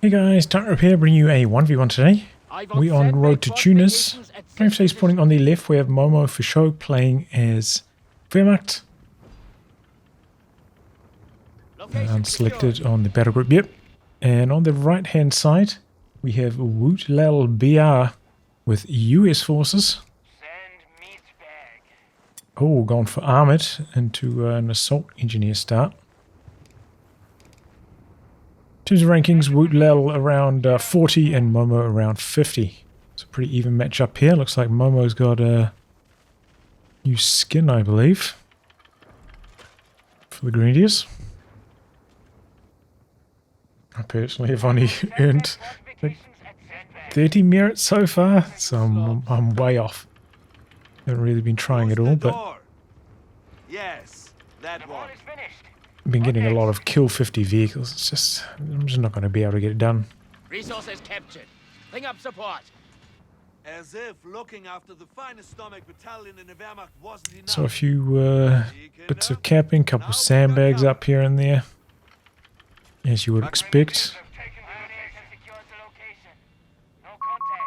Hey guys, tightrope here, bringing you a 1v1 today. We're on road to Tunis. Game today spawning on the left, we have momo4sho playing as Wehrmacht. Unselected on the battle group, yep. And on the right hand side, we have W00tLeLBr with US forces. Oh, gone for armored into an assault engineer start. Teams rankings, W00tLeL around 40 and Momo around 50. It's a pretty even match up here. Looks like Momo's got a new skin, I believe, for the Grenadiers. I personally have only earned like 30 merits so far, so I'm way off. Haven't really been trying at all, but yes, that one. I've been getting a lot of kill 50 vehicles. It's just, I'm just not going to be able to get it done. Resources captured. Bring up support. As if looking after the finest stomach battalion in the Wehrmacht wasn't enough. So a few bits of capping, couple of sandbags up here and there, as you would expect.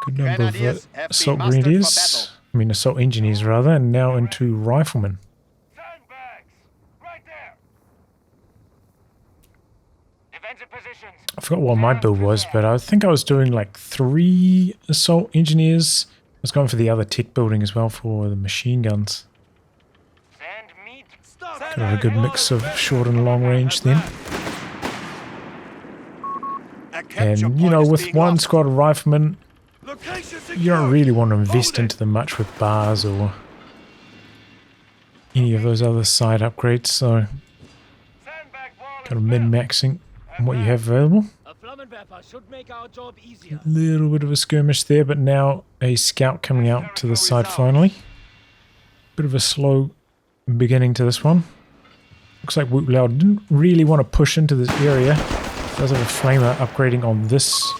Good number of assault grenadiers, assault engineers rather, and now into riflemen. I forgot what my build was, but I think I was doing like 3 assault engineers. I was going for the other tech building as well for the machine guns. Got a good mix of short and long range then. And you know, with one squad of riflemen, you don't really want to invest into them much with bars or any of those other side upgrades, so kind of min-maxing on what you have available. A little bit of a skirmish there, but now a scout coming out to the side finally. Bit of a slow beginning to this one. Looks like W00tLeL didn't really want to push into this area. Does have a flamer upgrading on this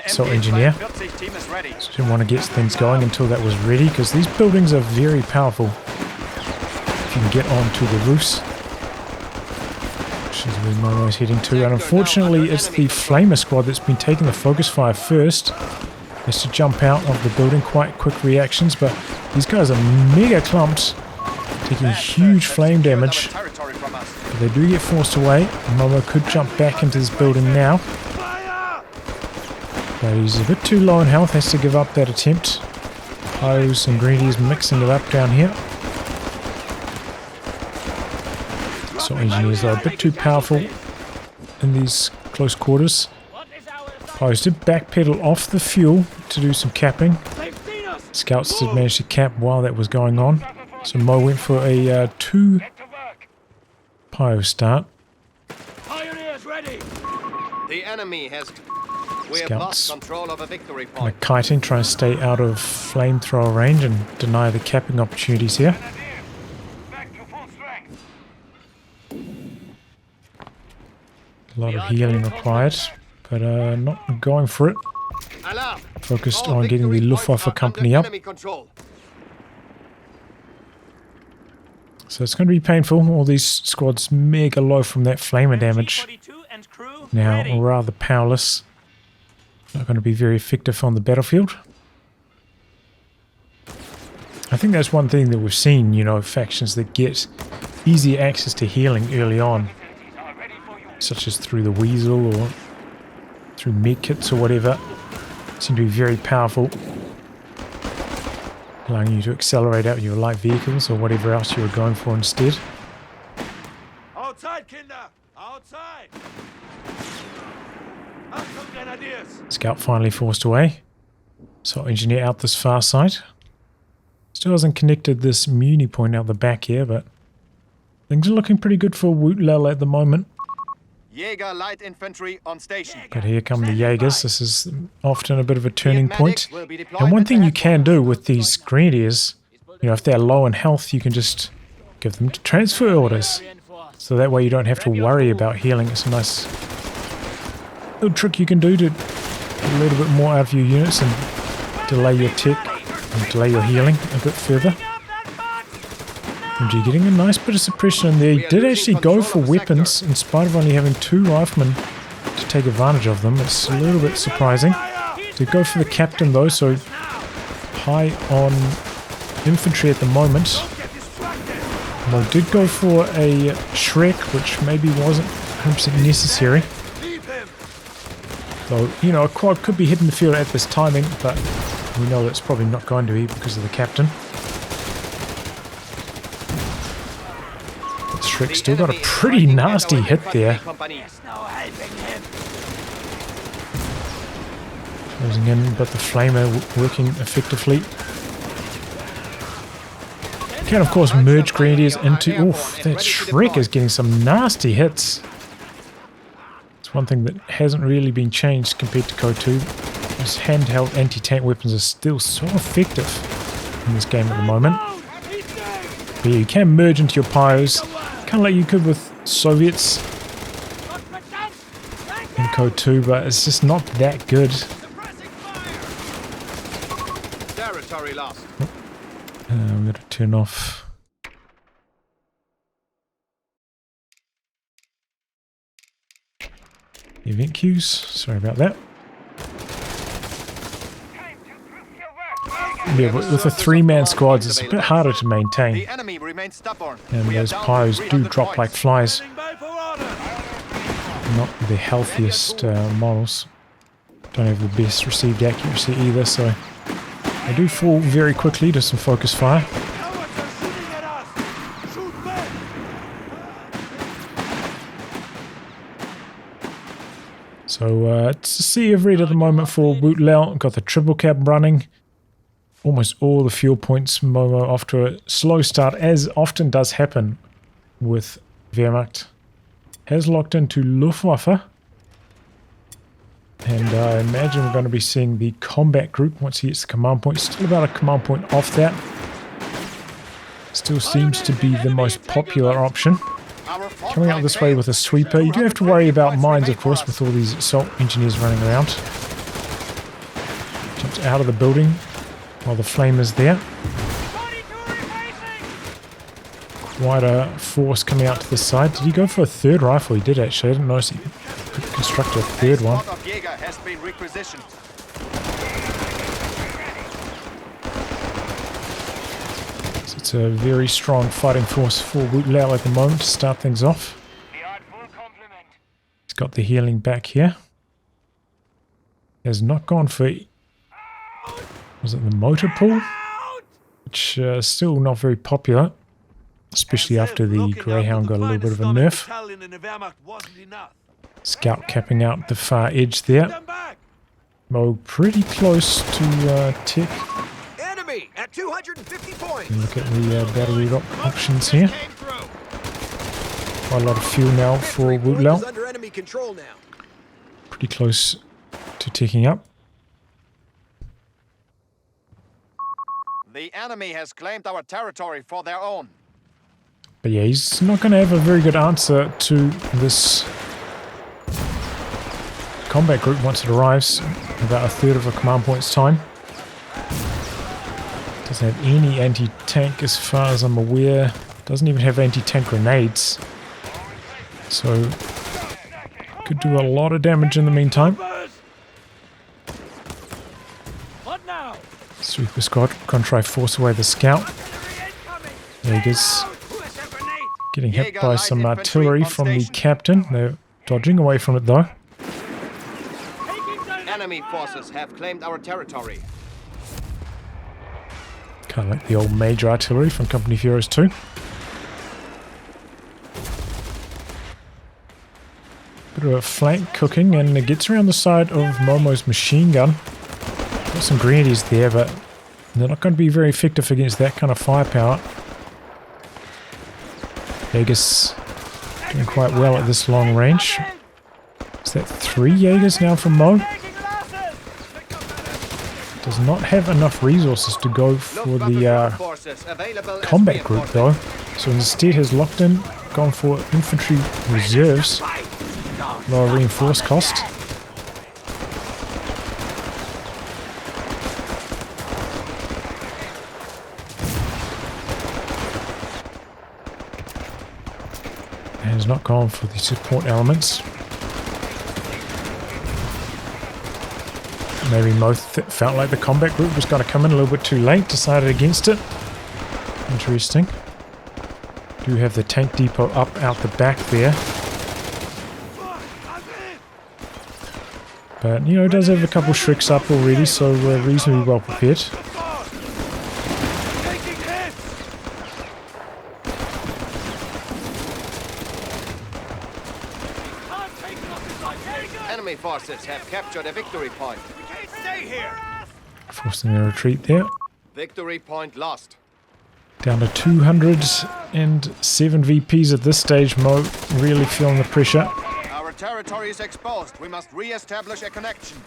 assault engineer. So didn't want to get things going until that was ready, because these buildings are very powerful if you can get onto the roofs. Which is where Momo's heading to, and unfortunately it's the flamer squad that's been taking the focus fire first. Has to jump out of the building, quite quick reactions, but these guys are mega clumped, taking huge flame damage. But they do get forced away. Momo could jump back into this building now, but he's a bit too low in health, has to give up that attempt. Hose and grenadiers mixing it up down here. So engineers are a bit too powerful in these close quarters. Hose did backpedal off the fuel to do some capping. Scouts did manage to cap while that was going on. So Mo went for a 2 pyro start. The enemy has Scouts control of a victory point. kind of kiting, trying to stay out of flamethrower range and deny the capping opportunities here. A lot of healing required, but not going for it. Focused on getting the Luftwaffe company up. So it's going to be painful. All these squads mega low from that flamer damage. Now rather powerless. Not going to be very effective on the battlefield. I think that's one thing that we've seen, you know, factions that get easy access to healing early on, such as through the Weasel or through medkits or whatever, seem to be very powerful, allowing you to accelerate out your light vehicles or whatever else you were going for instead. Outside, Kinder! Outside! Scout finally forced away. So engineer out this far side. Still hasn't connected this muni point out the back here, but things are looking pretty good for W00tLeL at the moment. Jäger light infantry on station. But here come the Jaegers. This is often a bit of a turning point. And one thing you can do with these grenadiers, you know, if they're low in health, you can just give them transfer orders. So that way you don't have to worry about healing. It's a nice little trick you can do to get a little bit more out of your units and delay your tech and delay your healing a bit further. MG getting a nice bit of suppression in there. He did actually go for weapons in spite of only having 2 riflemen to take advantage of them. It's a little bit surprising. To go for the captain though, so high on infantry at the moment. Mo did go for a Shrek, which maybe wasn't 100% necessary. So, you know, a quad could be hitting the field at this timing, but we know it's probably not going to be because of the captain. Shrek still got a pretty nasty hit there. Closing in, but the flamer working effectively. Can of course merge grenadiers into... Oof, that Shrek is getting some nasty hits. It's one thing that hasn't really been changed compared to COH3. These handheld anti-tank weapons are still so effective in this game at the moment. But yeah, you can merge into your pyros, kind of like you could with Soviets in COH3, but it's just not that good. Territory lost. I'm going to turn off. Event queues. Sorry about that. Yeah, but with the 3-man squads, it's a bit harder to maintain. The enemy remains stubborn. And those pyros do drop like flies. Not the healthiest models. Don't have the best received accuracy either, so they do fall very quickly to some focus fire. So it's a sea of red at the moment for W00tLeL. Got the triple cab running. Almost all the fuel points. Momo off to a slow start, as often does happen with Wehrmacht. Has locked into Luftwaffe. And I imagine we're going to be seeing the combat group once he gets the command point. Still about a command point off that. Still seems to be the most popular option. Coming out this way with a sweeper. You do have to worry about mines, of course, with all these assault engineers running around. Jumps out of the building while the flame is there. Quite a force coming out to the side. Did he go for a third rifle? He did actually. I didn't notice he could construct a third one. So it's a very strong fighting force for W00tLeL at the moment to start things off. He's got the healing back here. Has not gone for... Was it the motor pull? Which is still not very popular. Especially after the Greyhound got a little bit of a nerf. Scout capping out the far edge there. Mo pretty close to tick. Enemy at 250 points. Look at the battery options here. Quite a lot of fuel now for W00tLeL. Pretty close to ticking up. The enemy has claimed our territory for their own. But yeah, he's not going to have a very good answer to this combat group once it arrives. About a third of a command point's time. Doesn't have any anti-tank as far as I'm aware. Doesn't even have anti-tank grenades. So, could do a lot of damage in the meantime. Super squad, gonna try force away the scout. Jaegers getting hit by some artillery from the captain. They're dodging away from it though. Enemy forces have claimed our territory. Kind of like the old major artillery from Company of Heroes 2. Bit of a flank cooking, and it gets around the side of Momo's machine gun. Got some grenadiers there, but they're not going to be very effective against that kind of firepower. Jaegers doing quite well at this long range. Is that 3 Jaegers now from Mo? Does not have enough resources to go for the combat group though. So instead has locked in, gone for infantry reserves. Lower reinforced cost. And has not gone for the support elements. Maybe Mo felt like the combat group was going to come in a little bit too late, decided against it. Interesting. Do have the tank depot up out the back there. But, you know, it does have a couple Shreks up already, so we're reasonably well prepared. Enemy forces have captured a victory point. We can't stay here. Forcing a retreat there. Victory point lost. Down to 207 VPs at this stage. Mo really feeling the pressure. Our territory is exposed. We must re-establish a connection.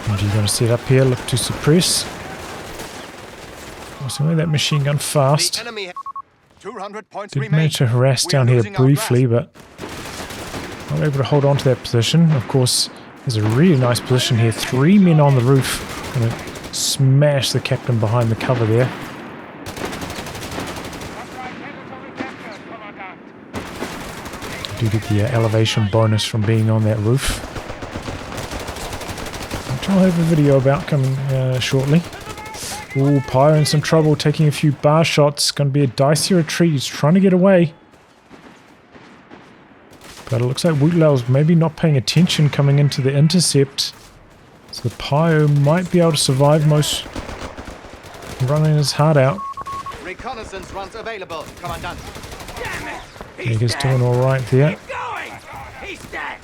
And you're going to set up here, look to suppress. Forcing away that machine gun The fast. enemy 200 points Did remain. manage to harass We are down here losing our briefly, but not able to hold on to that position. Of course, there's a really nice position here. 3 men on the roof. Going to smash the captain behind the cover there. Do get the elevation bonus from being on that roof. Which I'll have a video about coming shortly. Ooh, Pyre in some trouble, taking a few bar shots. Going to be a dicey retreat. He's trying to get away. But it looks like W00tLeL's maybe not paying attention coming into the intercept. So Pyre might be able to survive. Most running his heart out. Reconnaissance runs available, Commandant. Damn it! Jaeger's doing alright there. Keep going! He's dead!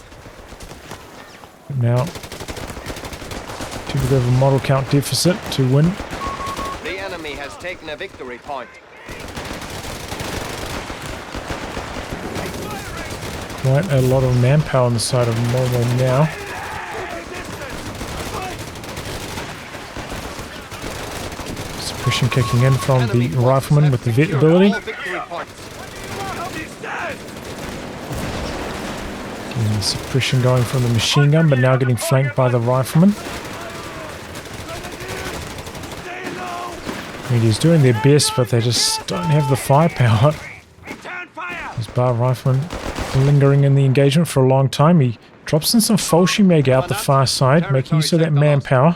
But now, too bit of a model count deficit to win. The enemy has taken a victory point. Quite a lot of manpower on the side of Momo now. Suppression kicking in from the rifleman with the vet ability. All victory points. Getting the suppression going from the machine gun, but now getting flanked by the rifleman. I mean, he's doing their best, but they just don't have the firepower. This bar rifleman lingering in the engagement for a long time. He drops in some Fallschirmjäger out the far side, making use of that manpower.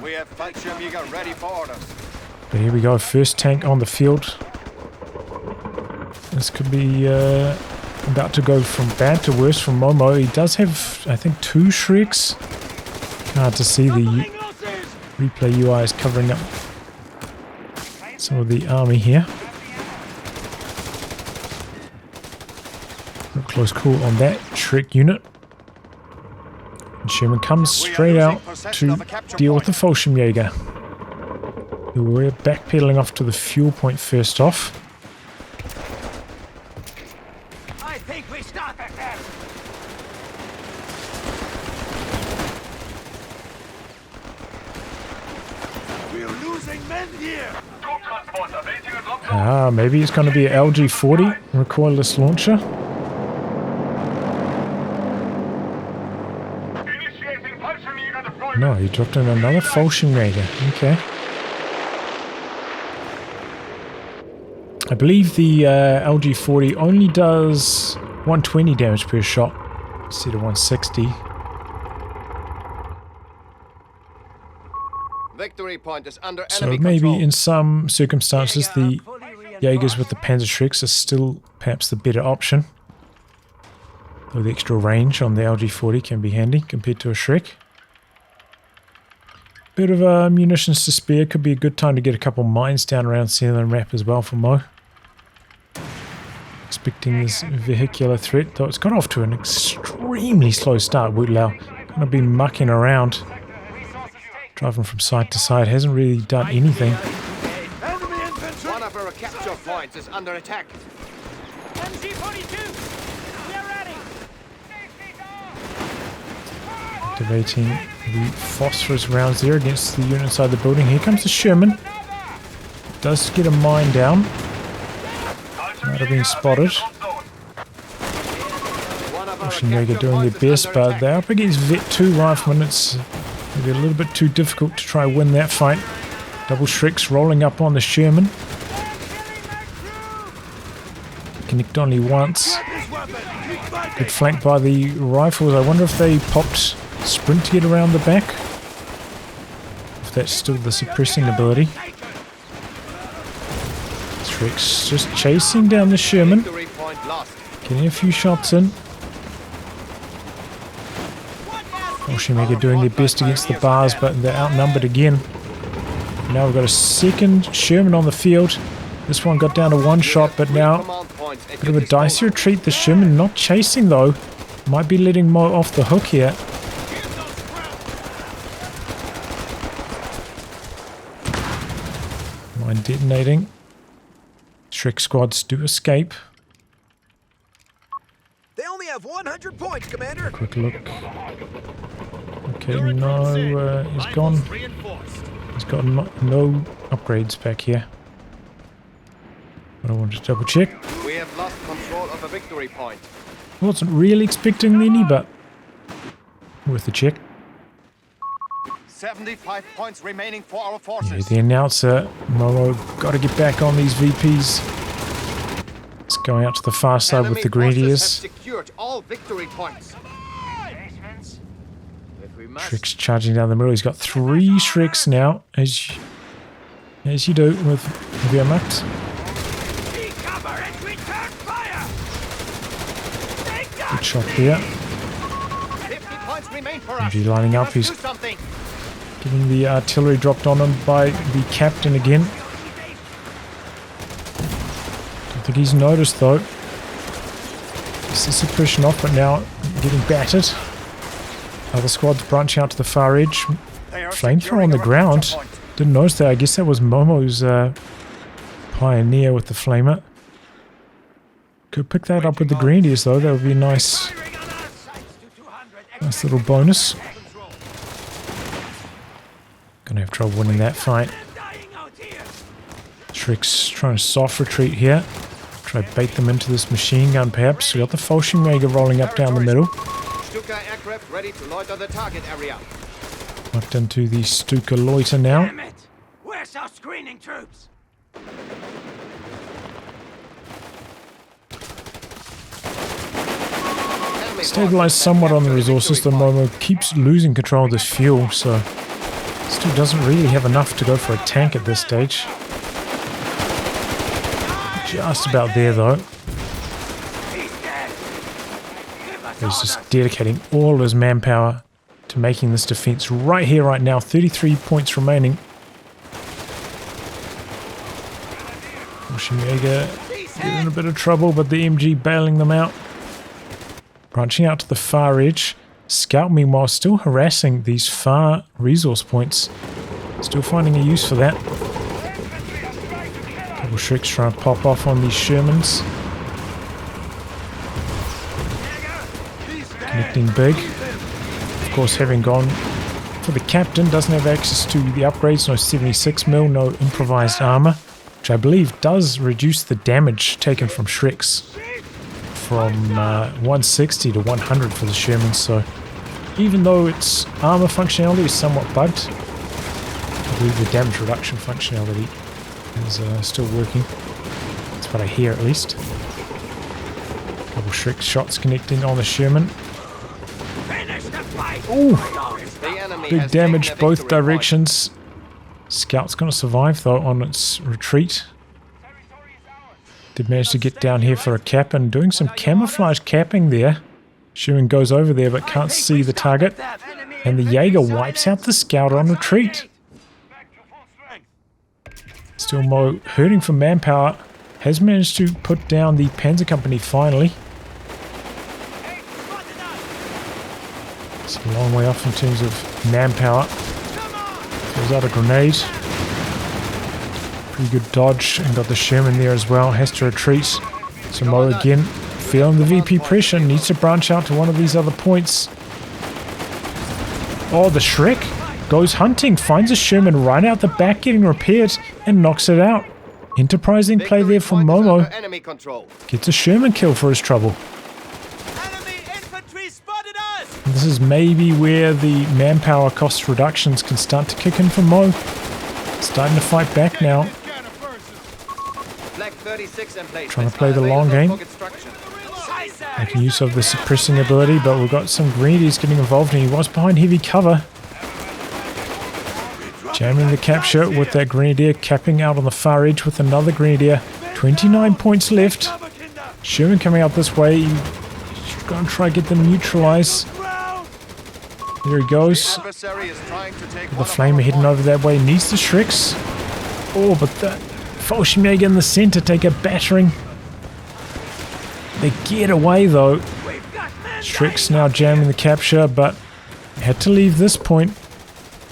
We have Fallschirmjäger ready for orders. But here we go, first tank on the field. This could be about to go from bad to worse from Momo. He does have, I think, 2 Shreks. Hard to see, the replay UI is covering up some of the army here. A close call on that Shrek unit. And Sherman comes straight out to deal with the Fallschirmjäger, who we're backpedaling off to the fuel point first off. I think we stopped at that! We're losing men here. Ah, maybe it's going to be an LG40 recoilless launcher. No, he dropped in another Fallschirmjäger. Okay. I believe the LG40 only does 120 damage per shot instead of 160. Victory point is under So enemy maybe control. in some circumstances the Jaegers with the Panzer Shreks are still perhaps the better option. Though the extra range on the LG40 can be handy compared to a Shrek. Bit of munitions to spare. Could be a good time to get a couple mines down around center and map as well for Mo. Expecting this vehicular threat, though it's got off to an extremely slow start. W00tLeL going to be mucking around, driving from side to side. Hasn't really done anything. One of our capture points is under attack. MG42! We're ready! Activating the phosphorus rounds there against the unit inside the building. Here comes the Sherman. Does get a mine down. Might have been spotted. Fallschirmjäger doing their best, but they're up against Vet 2 riflemen. It's maybe a little bit too difficult to try and win that fight. Double Shreks rolling up on the Sherman. Connect only once. This weapon. Keep fighting. Good flank by the rifles. I wonder if they popped sprint to get around the back. If that's still the suppressing ability. Shrek's just chasing down the Sherman. Victory point lost. Getting a few shots in. Oshimaga doing their best against the bars, but they're outnumbered again. Now we've got a second Sherman on the field. This one got down to one shot, but now Command points at bit your of a dicey disposal. retreat. The Sherman not chasing though. Might be letting Mo off the hook here. Mine detonating. Shrek squads do escape. They only have 100 points, Commander. Quick look. Okay, no, he's gone. He's got no upgrades back here. But I want to double check. We have lost control of a victory point. Wasn't really expecting any, but worth a check. 75 points remaining for our Yeah, forces. the announcer, Momo, got to get back on these VPs. It's going out to the far side with Enemy the forces Grenadiers. have secured all victory points. If we must, Shrek's charging down the middle. He's got 3 Shreks now, as you do with Wehrmacht. Be cover and return fire! Take Good shot there. 50 points remain for us. MG lining up. Must He's do something. getting the artillery dropped on him by the captain again. Don't think he's noticed though. This is suppression off, but now getting battered. Other squads branch out to the far edge. They are Flamethrower securing on the our ground. capture point. Didn't notice that. I guess that was Momo's pioneer with the flamer. Could pick that up with the Grenadiers though. That would be a nice little bonus. Gonna have trouble winning that fight. Shrek's trying to soft retreat here. Try to bait them into this machine gun perhaps. We got the Fallschirmjäger rolling up down the middle. Stuka aircraft ready to loiter the target area. Locked into the Stuka loiter now. Damn it! Where's our screening troops? Enemy Stabilized forces somewhat have on the captured resources, the victory point. Momo keeps losing control of this fuel, so still doesn't really have enough to go for a tank at this stage. Just about there though. He's dead! Give us He's all just dedicating all of his manpower to making this defense right here, right now. 33 points remaining. Oshimaga in a bit of trouble, but the MG bailing them out. Branching out to the far edge. Scout, meanwhile, still harassing these far resource points. Still finding a use for that. Couple Shreks trying to pop off on these Shermans. Connecting big. Of course, having gone for the captain, doesn't have access to the upgrades. No 76mm, no improvised armor, which I believe does reduce the damage taken from Shreks from 160 to 100 for the Sherman. So even though its armor functionality is somewhat bugged, I believe the damage reduction functionality is still working. That's what I hear at least. Couple Shrek shots connecting on the Sherman. finish the fight! Ooh! The enemy Big has damage taken a both victory point. directions. Scout's going to survive though on its retreat. Did manage to get down here for a cap and doing some camouflage capping there. Sherman goes over there but can't see the target. And the Jaeger wipes out the Scout on retreat. Still Mo hurting for manpower. Has managed to put down the Panzer Company finally. It's a long way off in terms of manpower. Throws out a grenade. Pretty good dodge, and got the Sherman there as well. Has to retreat. So Mo again, feeling the VP pressure, needs to branch out to one of these other points. Oh, the Shrek goes hunting, finds a Sherman right out the back getting repaired, and knocks it out. Enterprising play there from Victory point is Momo. under enemy control. Gets a Sherman kill for his trouble. Enemy infantry spotted us! And this is maybe where the manpower cost reductions can start to kick in for Mo. Starting to fight back now. Black 36 in place. Trying to play the long game. For construction. Making use of the suppressing ability, but we've got some grenadiers getting involved, and he was behind heavy cover. Jamming the capture with that grenadier, capping out on the far edge with another grenadier. 29 points left. Sherman coming out this way. He's going to try to get them neutralized. There he goes. The flamer heading over that way. Needs the Shreks. Oh, but the Fallschirmjäger in the center take a battering. They get away though. Shreks now jamming the capture, but had to leave this point.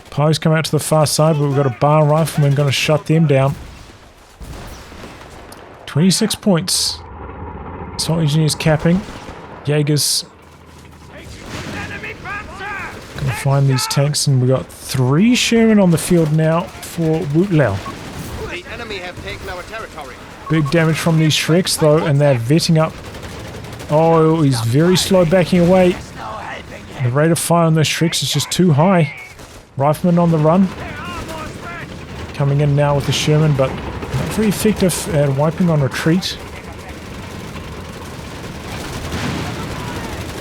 Pyro's come out to the far side, but we've got a bar rifleman going to shut them down. 26 points. Assault engineers capping. Jaegers going to find these tanks, and we've got 3 Sherman on the field now for W00tLeL. The enemy have taken our territory. Big damage from these Shreks though, and they're vetting up. Oh, he's very slow backing away. The rate of fire on those Shreks is just too high. Rifleman on the run. Coming in now with the Sherman, but not very effective at wiping on retreat.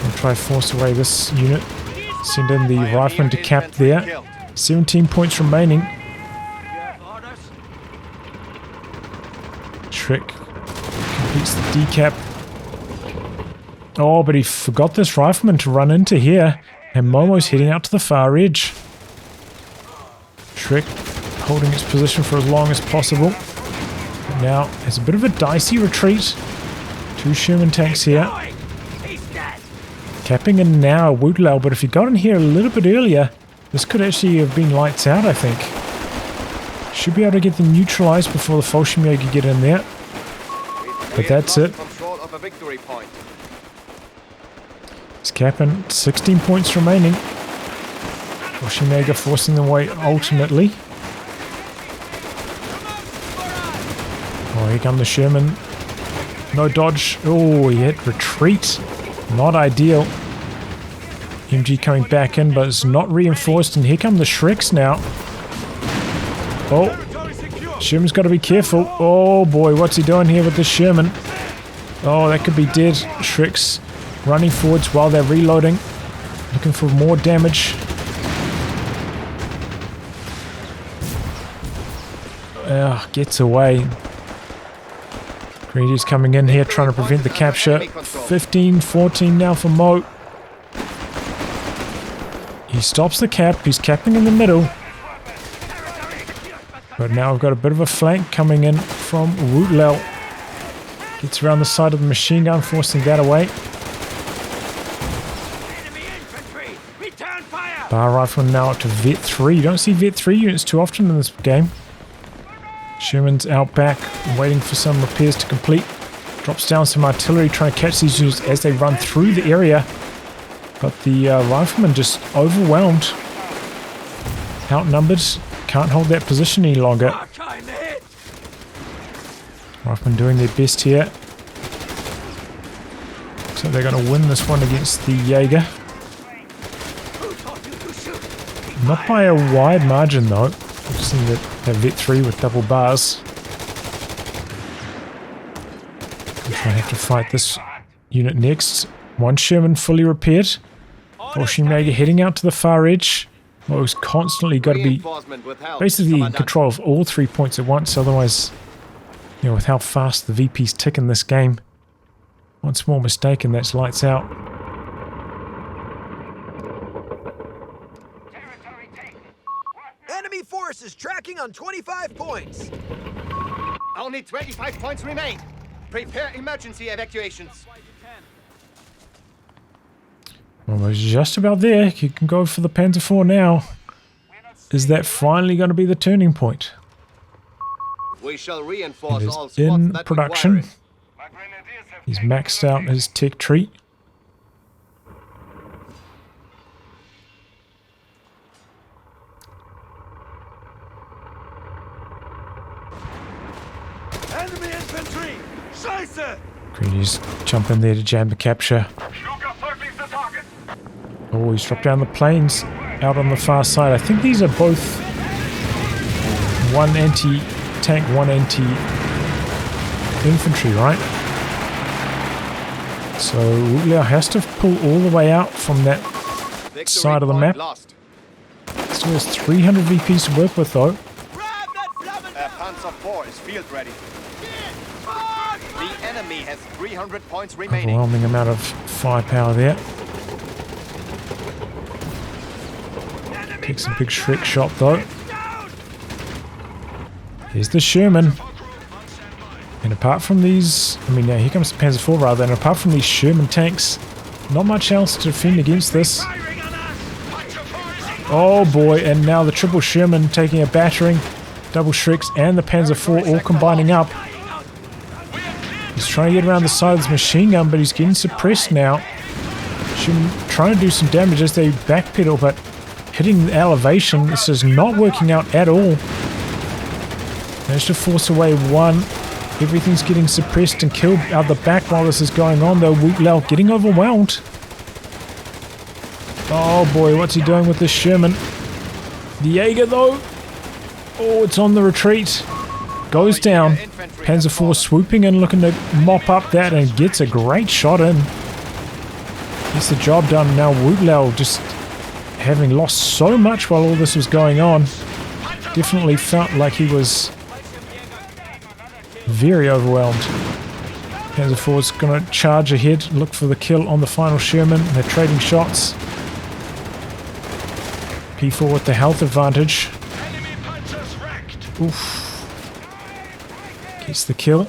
I'll try to force away this unit. Send in the Rifleman to cap there. 17 points remaining. Shrek completes the decap. Oh, but he forgot this Rifleman to run into here. And Momo's heading out to the far edge. Shrek holding its position for as long as possible. But now has a bit of a dicey retreat. 2 Sherman tanks here. Capping in now W00tLeL, but if he got in here a little bit earlier, this could actually have been lights out, I think. Should be able to get them neutralized before the Fallschirmjäger get in there. But that's it. It's capping. 16 points remaining. Fallschirmjäger forcing their way ultimately. Oh, here come the Sherman. No dodge. Oh, he hit retreat. Not ideal. MG coming back in, but it's not reinforced. And here come the Shreks now. Oh, Sherman's got to be careful. Oh boy, what's he doing here with the Sherman? Oh, that could be dead. Shreks running forwards while they're reloading. Looking for more damage. Gets away. Grenadiers coming in here trying to prevent the capture. 15-14 now for Mo. He stops the cap. He's capping in the middle. But now we've got a bit of a flank coming in from W00tLeL. Gets around the side of the machine gun, forcing that away. Bar rifleman now up to Vet 3. You don't see Vet 3 units too often in this game. Sherman's out back, waiting for some repairs to complete. Drops down some artillery, trying to catch these units as they run through the area. But the riflemen just overwhelmed. Outnumbered. Can't hold that position any longer. Riflemen doing their best here. So they're going to win this one against the Jaeger. Not by a wide margin though. We've seen that Vet 3 with double bars. We'll try and have to fight this unit next. 1 Sherman fully repaired. Fallschirmjäger heading out to the far edge. Well, it's constantly got to be basically in control of all 3 points at once. Otherwise, you know, with how fast the VPs tick in this game, one small mistake and that's lights out. Enemy forces tracking on 25 points. Only 25 points remain. Prepare emergency evacuations. Well, we're just about there. You can go for the Panzer IV now. Is that finally going to be the turning point? We shall reinforce It is all spots in that production. require it. He's maxed out his tech tree. Enemy infantry! Scheiße! Grenadiers jump in there to jam the capture. Oh, he's dropped down the planes out on the far side. I think these are both one anti-tank, one anti-infantry, right? So Wutlao has to pull all the way out from that Victory side of the point map. lost. Still has 300 VPs to work with though. Panzer IV is field ready. The enemy has 300 points remaining. Overwhelming amount of firepower there. Takes a big Shrek shot though. Here's the Sherman. And apart from these, I mean, here comes the Panzer IV rather, and apart from these Sherman tanks, not much else to defend against this. Oh boy, and now the triple Sherman taking a battering, double Shreks and the Panzer IV all combining up. He's trying to get around the side of this machine gun, but he's getting suppressed now. Sherman trying to do some damage as they backpedal, but hitting the elevation, this is not working out at all. Managed to force away one. Everything's getting suppressed and killed out the back while this is going on though. W00tLeL getting overwhelmed. Oh boy, what's he doing with this Sherman? The Jaeger though. Oh, it's on the retreat. Goes down. Panzer IV swooping in, looking to mop up that, and gets a great shot in. Gets the job done. Now W00tLeL just having lost so much while all this was going on. Definitely felt like he was very overwhelmed. Panzer IV is going to charge ahead, look for the kill on the final Sherman. They're trading shots. P4 with the health advantage. Oof. Gets the kill.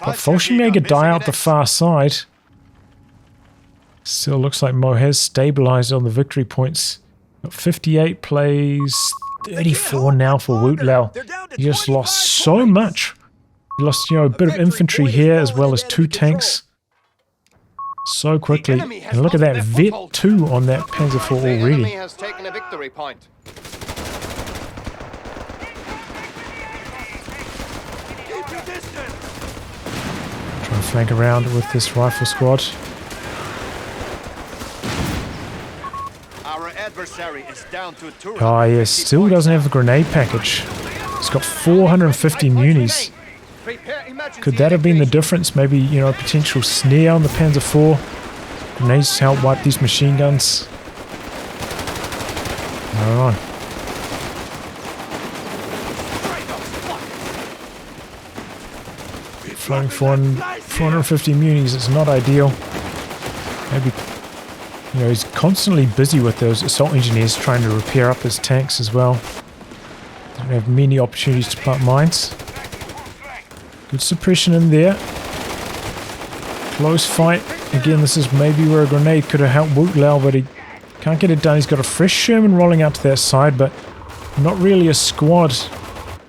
But Fallschirmjäger die out the far side. Still looks like Mo has stabilized on the victory points. Got 58 plays, 34 now for W00tLeL. He just lost so much. He lost, you know, a bit of infantry here as well as 2 tanks. So quickly. And look at that Vet 2 on that Panzer IV already. The enemy has taken a victory point. Try and flank around with this rifle squad. Our adversary is down to 200. Oh yeah, still doesn't have the grenade package. He's got 450 munis. Could that have been the difference? Maybe, you know, a potential snare on the Panzer IV. Grenades to help wipe these machine guns. Alright. Flying 450 munis, it's not ideal. Maybe, you know, he's constantly busy with those assault engineers trying to repair up his tanks as well. Don't have many opportunities to plant mines. Good suppression in there. Close fight. Again, this is maybe where a grenade could have helped W00tLeL, but he can't get it done. He's got a fresh Sherman rolling out to that side, but not really a squad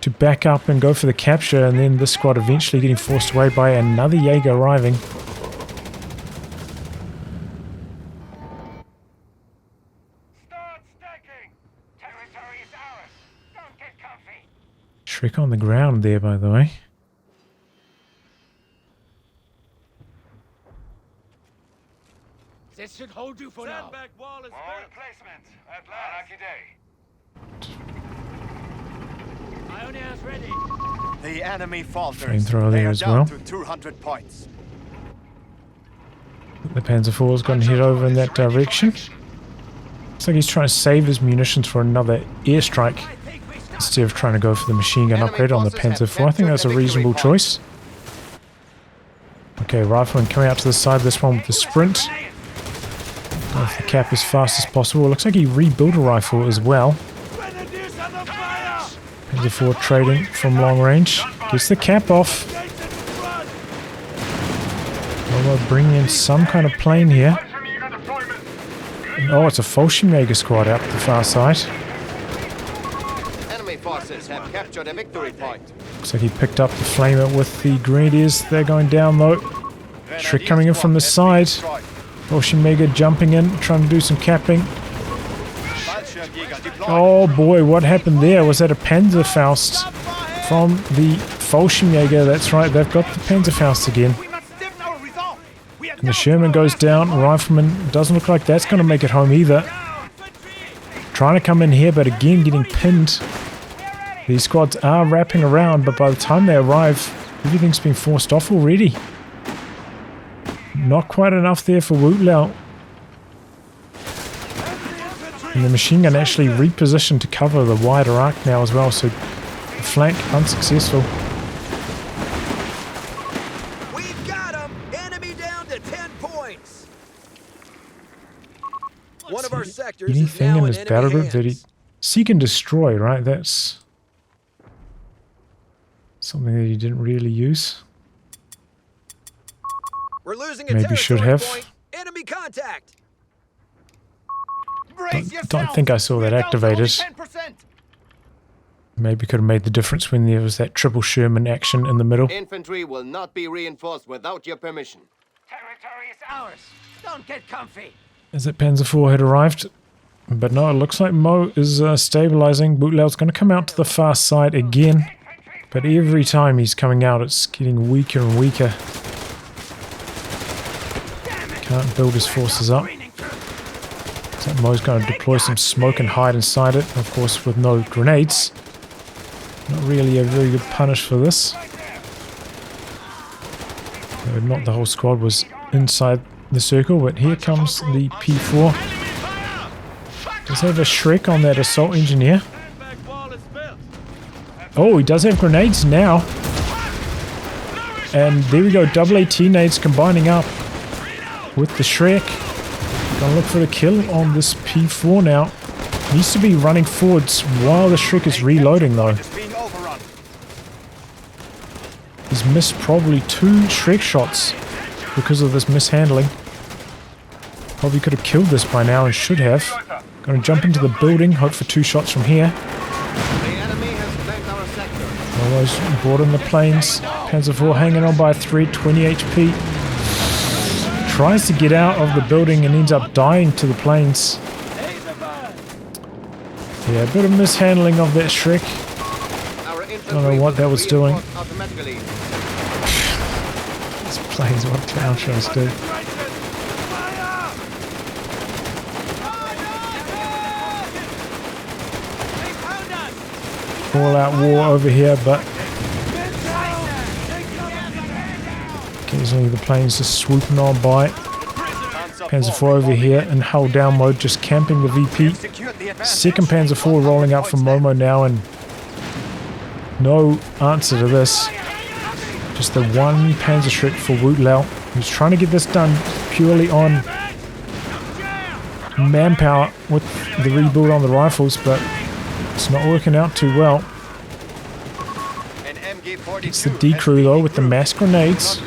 to back up and go for the capture, and then this squad eventually getting forced away by another Jaeger arriving. Start stacking. Territory is ours. Don't get comfy. Shrek on the ground there, by the way. This should hold you for now. Sandbag wall is More built. replacements. At last. Lucky day. Ioneer's ready. The enemy falters. Flamethrower They there are as down well. to 200 points. The Panzer IV's going to head over in that direction. Looks like he's trying to save his munitions for another airstrike instead of trying to go for the machine gun upgrade on the Panzer IV. I think that's a reasonable choice. Okay, rifleman coming out to the side of this one with the sprint. Going for the cap as fast as possible. Looks like he rebuilt a rifle as well. Grenadiers under fire! Panzer IV trading from long range. Gets the cap off. Well, we're bringing in some kind of plane here. Oh, it's a Fallschirmjäger squad out the far side. Enemy forces have captured a victory point. Looks like he picked up the flamer with the grenadiers. They're going down though. Shrek coming in from the side. Fallschirmjäger jumping in, trying to do some capping. Oh boy, what happened there? Was that a Panzerfaust from the Fallschirmjäger? That's right, they've got the Panzerfaust again. And the Sherman goes down. Rifleman doesn't look like that's going to make it home either. Trying to come in here, but again getting pinned. These squads are wrapping around, but by the time they arrive, everything's been forced off already. Not quite enough there for W00tLeL. And the machine gun actually repositioned to cover the wider arc now as well, so the flank unsuccessful. We've got him! Enemy down to 10 points! One of our sectors is Anything now in in his battle enemy group that he... hands. Seek and destroy, right? That's something that he didn't really use. We're losing a Maybe should territory have. point. Enemy contact! Don't think I saw that activated. Maybe could have made the difference when there was that triple Sherman action in the middle. Infantry will not be reinforced without your permission. Territory is ours. Don't get comfy. As that Panzer IV had arrived. But no, it looks like Mo is stabilizing. W00tLeL's going to come out to the far side again. But every time he's coming out, it's getting weaker and weaker. Can't build his forces up. So Mo's going to deploy some smoke and hide inside it. Of course, with no grenades. Not really a very good punish for this. Not the whole squad was inside the circle, but here comes the P4. Does have a Shrek on that assault engineer. Oh, he does have grenades now. And there we go, W00t nades combining up with the Shrek. Gonna look for the kill on this P4 now. Needs to be running forwards while the Shrek is reloading though. He's missed probably 2 Shrek shots because of this mishandling. Probably could have killed this by now and should have. Gonna jump into the building, hope for 2 shots from here. The enemy has flanked our sector. Almost brought in the planes. Panzer IV hanging on by a thread, 20 HP. Tries to get out of the building and ends up dying to the planes. Yeah, a bit of mishandling of that Shrek. I don't know what that was doing. Automatically. These planes, what clown shows do. All out war over here, but occasionally the planes just swooping on by. Panzer IV over here in hull down mode, just camping the VP. Second Panzer IV rolling up from Momo now, and no answer to this. Just the one Panzer Shrek for W00tLeL. He's trying to get this done purely on manpower with the rebuild on the rifles, but it's not working out too well. It's the D crew though with the mass grenades.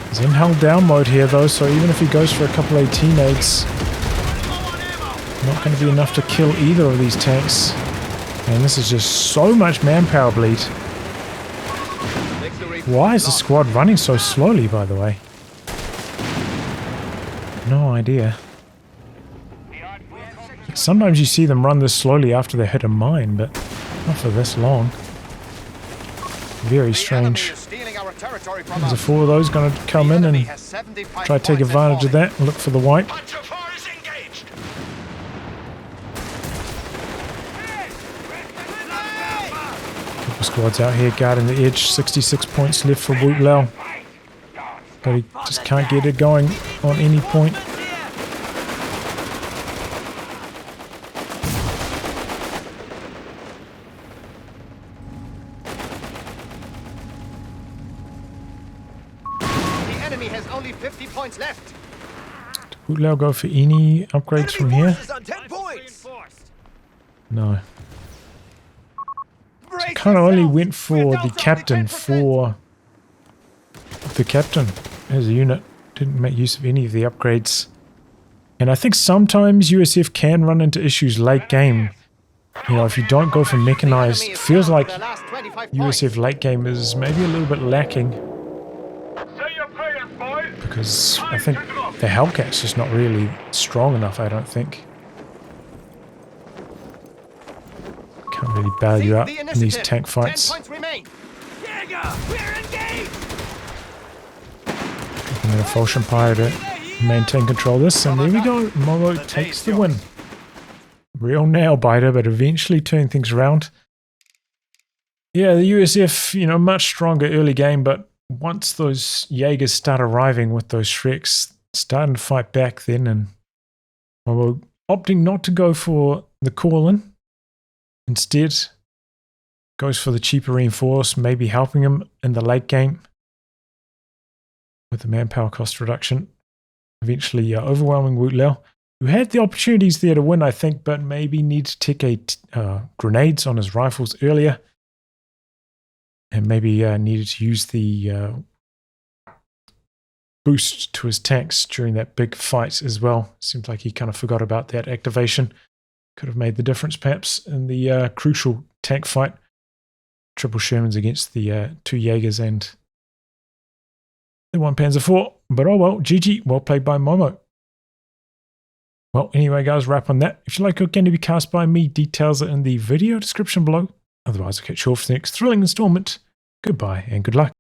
He's in hull down mode here though, so even if he goes for a couple AT nades, not going to be enough to kill either of these tanks. And this is just so much manpower bleed. Why is the squad running so slowly, by the way? No idea. Sometimes you see them run this slowly after they hit a mine, but not for this long. Very strange. There's a 4 of those going to come in and try to take advantage of that and look for the wipe. Couple squads out here guarding the edge. 66 points left for W00tLeL. But he just can't get it going on any point. Left. Did W00tLeL go for any upgrades from here? No. So kind of only went for the captain as a unit. Didn't make use of any of the upgrades. And I think sometimes USF can run into issues late game. You know, if you don't go for mechanized, it feels like USF late game is maybe a little bit lacking. Because I think the Hellcat's just not really strong enough, I don't think. Can't really bail you out in these tank fights. And then a Falch Empire to maintain control of this, and there we go. Momo takes the win. Real nail biter, but eventually turn things around. Yeah, the USF, you know, much stronger early game, but once those Jaegers start arriving with those Shreks, starting to fight back then, and we're opting not to go for the call-in. Instead, goes for the cheaper reinforce, maybe helping him in the late game with the manpower cost reduction. Eventually overwhelming Woot Lao, who had the opportunities there to win, I think, but maybe needs to take grenades on his rifles earlier. And maybe needed to use the boost to his tanks during that big fight as well. Seems like he kind of forgot about that activation. Could have made the difference perhaps in the crucial tank fight. Triple Shermans against the 2 Jaegers and the 1 Panzer IV. But oh well, GG, well played by Momo. Well, anyway guys, wrap on that. If you like Again to be cast by me, details are in the video description below. Otherwise, I'll catch you all for the next thrilling installment. Goodbye and good luck.